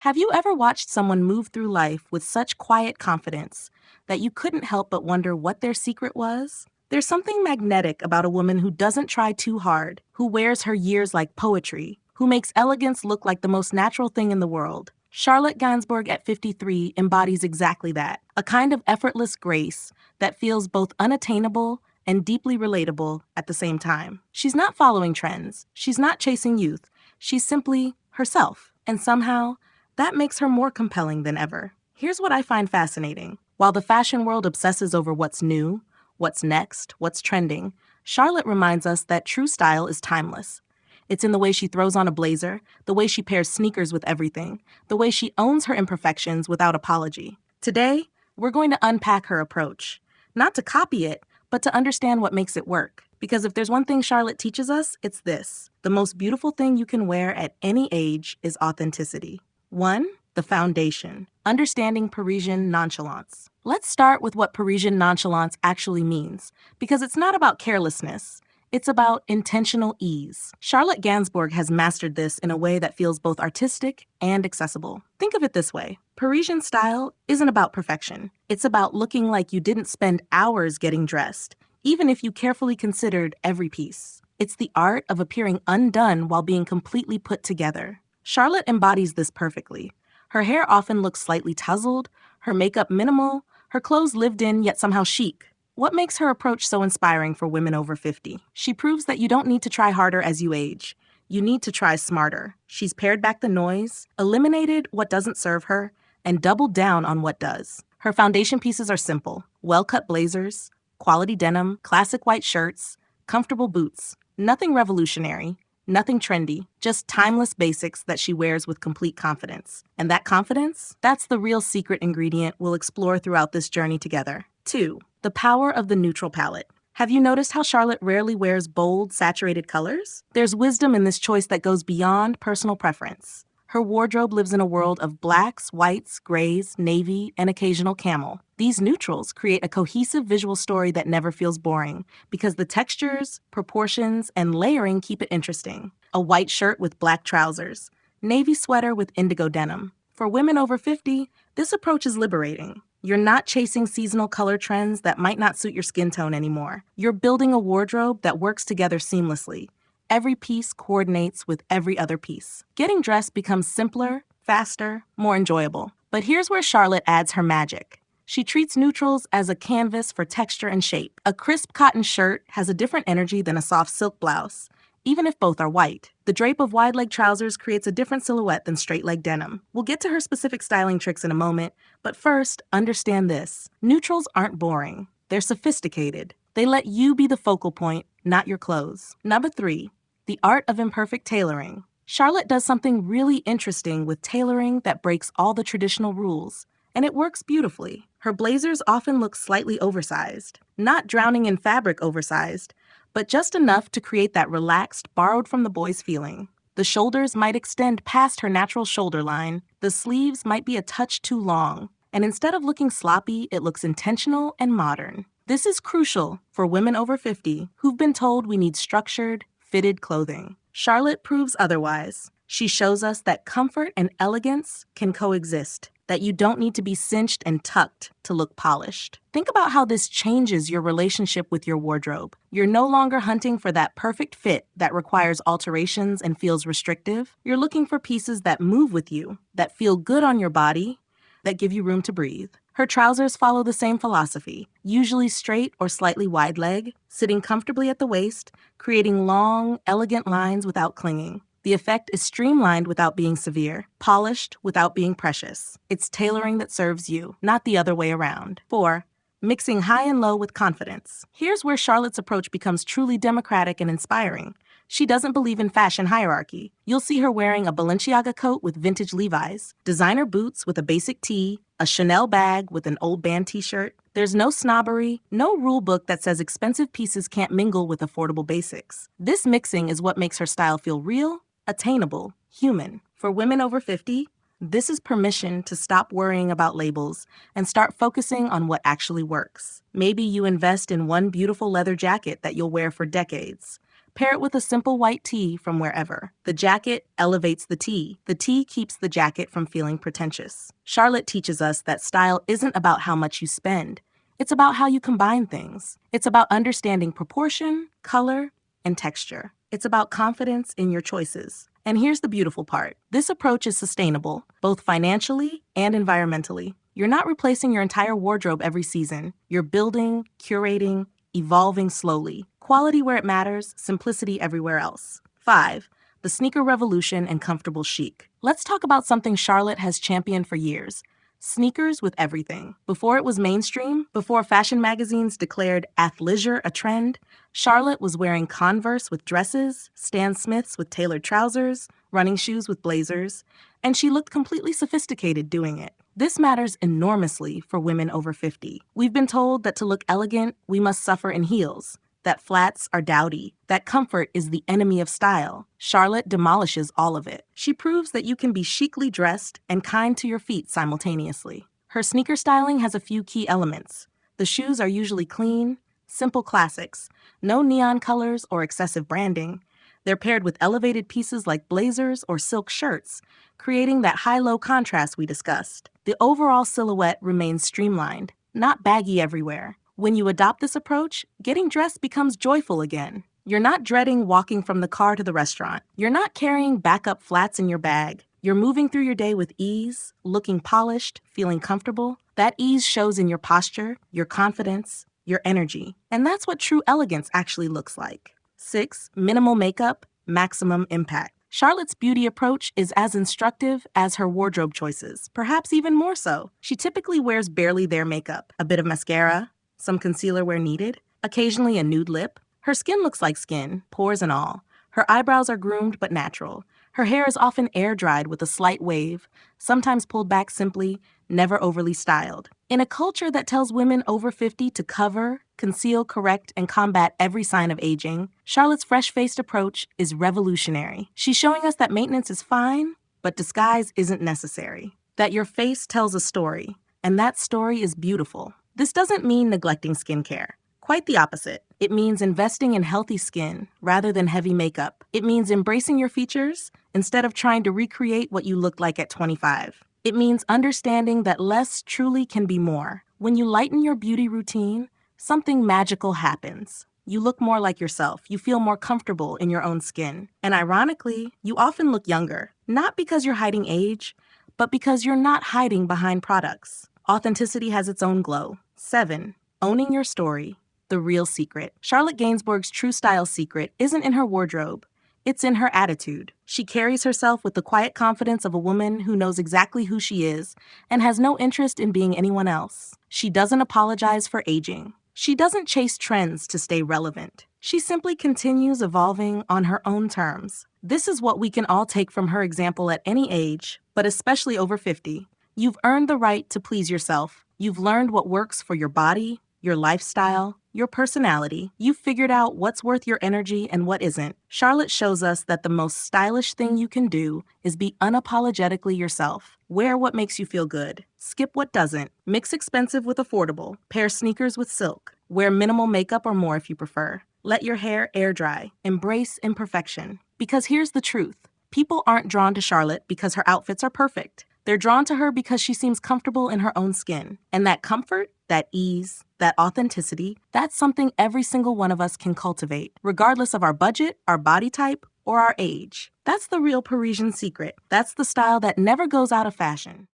Have you ever watched someone move through life with such quiet confidence that you couldn't help but wonder what their secret was? There's something magnetic about a woman who doesn't try too hard, who wears her years like poetry, who makes elegance look like the most natural thing in the world. Charlotte Gainsbourg at 53 embodies exactly that, a kind of effortless grace that feels both unattainable and deeply relatable at the same time. She's not following trends, she's not chasing youth, she's simply herself, and somehow, that makes her more compelling than ever. Here's what I find fascinating. While the fashion world obsesses over what's new, what's next, what's trending, Charlotte reminds us that true style is timeless. It's in the way she throws on a blazer, the way she pairs sneakers with everything, the way she owns her imperfections without apology. Today, we're going to unpack her approach. Not to copy it, but to understand what makes it work. Because if there's one thing Charlotte teaches us, it's this. The most beautiful thing you can wear at any age is authenticity. 1. The foundation. Understanding Parisian nonchalance. Let's start with what Parisian nonchalance actually means, because it's not about carelessness. It's about intentional ease. Charlotte Gainsbourg has mastered this in a way that feels both artistic and accessible. Think of it this way. Parisian style isn't about perfection. It's about looking like you didn't spend hours getting dressed, even if you carefully considered every piece. It's the art of appearing undone while being completely put together. Charlotte embodies this perfectly. Her hair often looks slightly tousled, her makeup minimal, her clothes lived in yet somehow chic. What makes her approach so inspiring for women over 50? She proves that you don't need to try harder as you age. You need to try smarter. She's pared back the noise, eliminated what doesn't serve her, and doubled down on what does. Her foundation pieces are simple: well-cut blazers, quality denim, classic white shirts, comfortable boots. Nothing revolutionary, nothing trendy, just timeless basics that she wears with complete confidence. And that confidence? That's the real secret ingredient we'll explore throughout this journey together. 2. The power of the neutral palette. Have you noticed how Charlotte rarely wears bold, saturated colors? There's wisdom in this choice that goes beyond personal preference. Her wardrobe lives in a world of blacks, whites, grays, navy, and occasional camel. These neutrals create a cohesive visual story that never feels boring because the textures, proportions, and layering keep it interesting. A white shirt with black trousers, navy sweater with indigo denim. For women over 50, this approach is liberating. You're not chasing seasonal color trends that might not suit your skin tone anymore. You're building a wardrobe that works together seamlessly. Every piece coordinates with every other piece. Getting dressed becomes simpler, faster, more enjoyable. But here's where Charlotte adds her magic. She treats neutrals as a canvas for texture and shape. A crisp cotton shirt has a different energy than a soft silk blouse, even if both are white. The drape of wide-leg trousers creates a different silhouette than straight-leg denim. We'll get to her specific styling tricks in a moment, but first, understand this. Neutrals aren't boring. They're sophisticated. They let you be the focal point, not your clothes. Number 3. The art of imperfect tailoring. Charlotte does something really interesting with tailoring that breaks all the traditional rules, and it works beautifully. Her blazers often look slightly oversized, not drowning in fabric oversized, but just enough to create that relaxed, borrowed from the boys feeling. The shoulders might extend past her natural shoulder line, the sleeves might be a touch too long, and instead of looking sloppy, it looks intentional and modern. This is crucial for women over 50 who've been told we need structured, fitted clothing. Charlotte proves otherwise. She shows us that comfort and elegance can coexist, that you don't need to be cinched and tucked to look polished. Think about how this changes your relationship with your wardrobe. You're no longer hunting for that perfect fit that requires alterations and feels restrictive. You're looking for pieces that move with you, that feel good on your body, that give you room to breathe. Her trousers follow the same philosophy, usually straight or slightly wide leg, sitting comfortably at the waist, creating long, elegant lines without clinging. The effect is streamlined without being severe, polished without being precious. It's tailoring that serves you, not the other way around. 4. Mixing high and low with confidence. Here's where Charlotte's approach becomes truly democratic and inspiring. She doesn't believe in fashion hierarchy. You'll see her wearing a Balenciaga coat with vintage Levi's, designer boots with a basic tee, a Chanel bag with an old band t-shirt. There's no snobbery, no rule book that says expensive pieces can't mingle with affordable basics. This mixing is what makes her style feel real, attainable, human. For women over 50, this is permission to stop worrying about labels and start focusing on what actually works. Maybe you invest in one beautiful leather jacket that you'll wear for decades. Pair it with a simple white tee from wherever. The jacket elevates the tee. The tee keeps the jacket from feeling pretentious. Charlotte teaches us that style isn't about how much you spend. It's about how you combine things. It's about understanding proportion, color, and texture. It's about confidence in your choices. And here's the beautiful part. This approach is sustainable, both financially and environmentally. You're not replacing your entire wardrobe every season. You're building, curating, evolving slowly. Quality where it matters, simplicity everywhere else. 5. The sneaker revolution and comfortable chic. Let's talk about something Charlotte has championed for years. Sneakers with everything. Before it was mainstream, before fashion magazines declared athleisure a trend, Charlotte was wearing Converse with dresses, Stan Smiths with tailored trousers, running shoes with blazers, and she looked completely sophisticated doing it. This matters enormously for women over 50. We've been told that to look elegant, we must suffer in heels, that flats are dowdy, that comfort is the enemy of style. Charlotte demolishes all of it. She proves that you can be chicly dressed and kind to your feet simultaneously. Her sneaker styling has a few key elements. The shoes are usually clean, simple classics, no neon colors or excessive branding. They're paired with elevated pieces like blazers or silk shirts, creating that high-low contrast we discussed. The overall silhouette remains streamlined, not baggy everywhere. When you adopt this approach, getting dressed becomes joyful again. You're not dreading walking from the car to the restaurant. You're not carrying backup flats in your bag. You're moving through your day with ease, looking polished, feeling comfortable. That ease shows in your posture, your confidence, your energy. And that's what true elegance actually looks like. 6. Minimal makeup, maximum impact. Charlotte's beauty approach is as instructive as her wardrobe choices, perhaps even more so. She typically wears barely their makeup, a bit of mascara, some concealer where needed, occasionally a nude lip. Her skin looks like skin, pores and all. Her eyebrows are groomed but natural. Her hair is often air-dried with a slight wave, sometimes pulled back simply, never overly styled. In a culture that tells women over 50 to cover, conceal, correct, and combat every sign of aging, Charlotte's fresh-faced approach is revolutionary. She's showing us that maintenance is fine, but disguise isn't necessary. That your face tells a story, and that story is beautiful. This doesn't mean neglecting skincare. Quite the opposite. It means investing in healthy skin rather than heavy makeup. It means embracing your features instead of trying to recreate what you looked like at 25. It means understanding that less truly can be more. When you lighten your beauty routine, something magical happens. You look more like yourself. You feel more comfortable in your own skin. And ironically, you often look younger. Not because you're hiding age, but because you're not hiding behind products. Authenticity has its own glow. 7. Owning your story. The real secret. Charlotte Gainsbourg's true style secret isn't in her wardrobe. It's in her attitude. She carries herself with the quiet confidence of a woman who knows exactly who she is and has no interest in being anyone else. She doesn't apologize for aging. She doesn't chase trends to stay relevant. She simply continues evolving on her own terms. This is what we can all take from her example at any age, but especially over 50. You've earned the right to please yourself. You've learned what works for your body, your lifestyle, your personality. You've figured out what's worth your energy and what isn't. Charlotte shows us that the most stylish thing you can do is be unapologetically yourself. Wear what makes you feel good. Skip what doesn't. Mix expensive with affordable. Pair sneakers with silk. Wear minimal makeup or more if you prefer. Let your hair air dry. Embrace imperfection. Because here's the truth. People aren't drawn to Charlotte because her outfits are perfect. They're drawn to her because she seems comfortable in her own skin. And that comfort, that ease, that authenticity, that's something every single one of us can cultivate, regardless of our budget, our body type, or our age. That's the real Parisian secret. That's the style that never goes out of fashion.